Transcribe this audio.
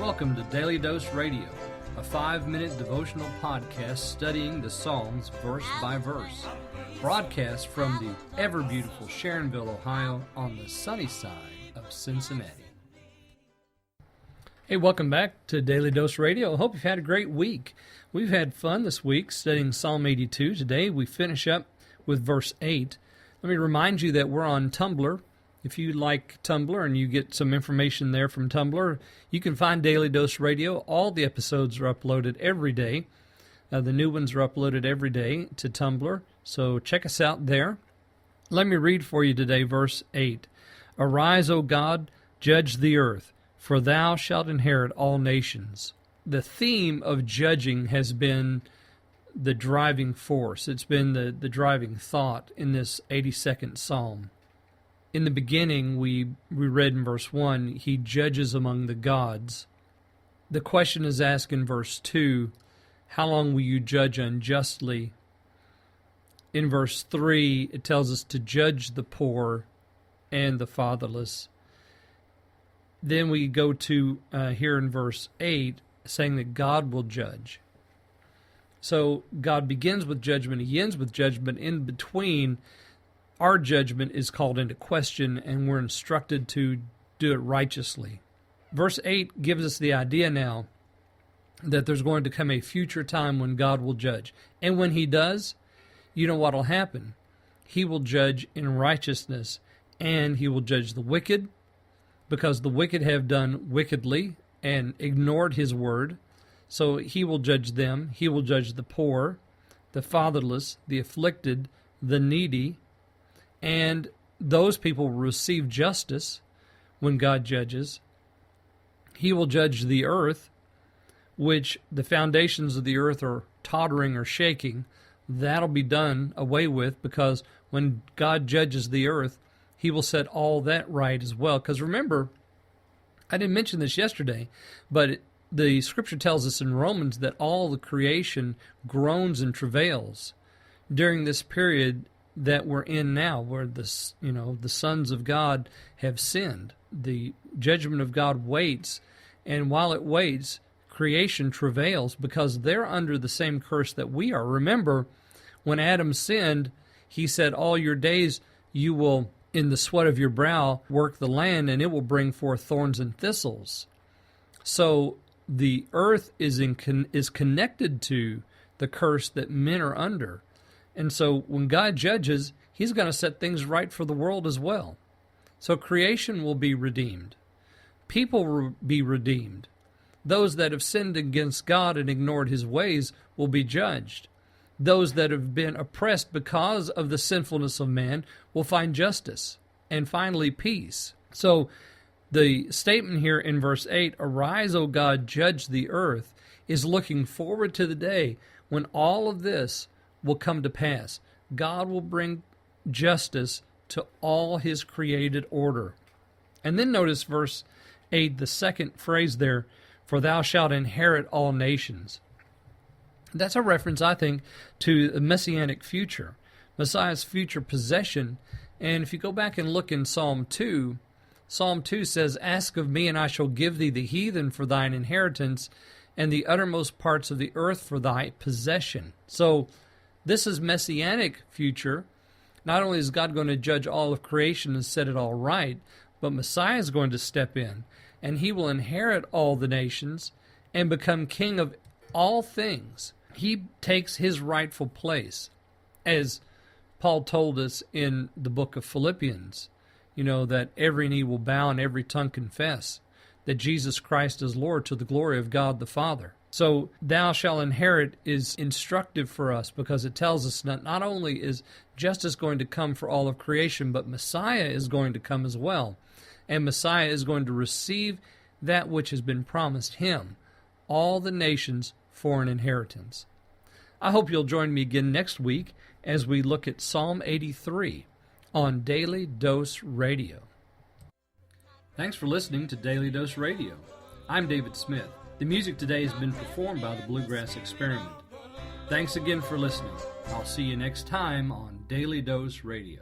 Welcome to Daily Dose Radio, a 5-minute devotional podcast studying the Psalms verse by verse. Broadcast from the ever-beautiful Sharonville, Ohio, on the sunny side of Cincinnati. Hey, welcome back to Daily Dose Radio. I hope you've had a great week. We've had fun this week studying Psalm 82. Today we finish up with verse 8. Let me remind you that we're on Tumblr. If you like Tumblr and you get some information there from Tumblr, you can find Daily Dose Radio. All the episodes are uploaded every day. The new ones are uploaded every day to Tumblr, so check us out there. Let me read for you today verse 8. Arise, O God, judge the earth, for thou shalt inherit all nations. The theme of judging has been the driving force. It's been the driving thought in this 82nd Psalm. In the beginning, we read in verse 1, He judges among the gods. The question is asked in verse 2, how long will you judge unjustly? In verse 3, it tells us to judge the poor and the fatherless. Then we go to here in verse 8, saying that God will judge. So God begins with judgment, He ends with judgment. In between, our judgment is called into question, and we're instructed to do it righteously. Verse 8 gives us the idea now that there's going to come a future time when God will judge. And when He does, you know what will happen. He will judge in righteousness, and He will judge the wicked, because the wicked have done wickedly and ignored His word. So He will judge them. He will judge the poor, the fatherless, the afflicted, the needy, and those people will receive justice when God judges. He will judge the earth, which the foundations of the earth are tottering or shaking. That'll be done away with, because when God judges the earth, He will set all that right as well. Because remember, I didn't mention this yesterday, but the Scripture tells us in Romans that all the creation groans and travails during this period that we're in now, where the sons of God have sinned. The judgment of God waits, and while it waits, creation travails because they're under the same curse that we are. Remember, when Adam sinned, he said, all your days you will, in the sweat of your brow, work the land, and it will bring forth thorns and thistles. So the earth is connected to the curse that men are under. And so when God judges, He's going to set things right for the world as well. So creation will be redeemed. People will be redeemed. Those that have sinned against God and ignored His ways will be judged. Those that have been oppressed because of the sinfulness of man will find justice. And finally, peace. So the statement here in verse 8, Arise, O God, judge the earth, is looking forward to the day when all of this will come to pass. God will bring justice to all His created order. And then notice verse 8, the second phrase there, for thou shalt inherit all nations. That's a reference, I think, to the messianic future, Messiah's future possession. And if you go back and look in Psalm 2 says, Ask of me, and I shall give thee the heathen for thine inheritance, and the uttermost parts of the earth for thy possession. So this is messianic future. Not only is God going to judge all of creation and set it all right, but Messiah is going to step in, and He will inherit all the nations and become king of all things. He takes His rightful place, as Paul told us in the book of Philippians, that every knee will bow and every tongue confess that Jesus Christ is Lord, to the glory of God the Father. So thou shalt inherit is instructive for us, because it tells us that not only is justice going to come for all of creation, but Messiah is going to come as well. And Messiah is going to receive that which has been promised Him, all the nations for an inheritance. I hope you'll join me again next week as we look at Psalm 83 on Daily Dose Radio. Thanks for listening to Daily Dose Radio. I'm David Smith. The music today has been performed by the Bluegrass Experiment. Thanks again for listening. I'll see you next time on Daily Dose Radio.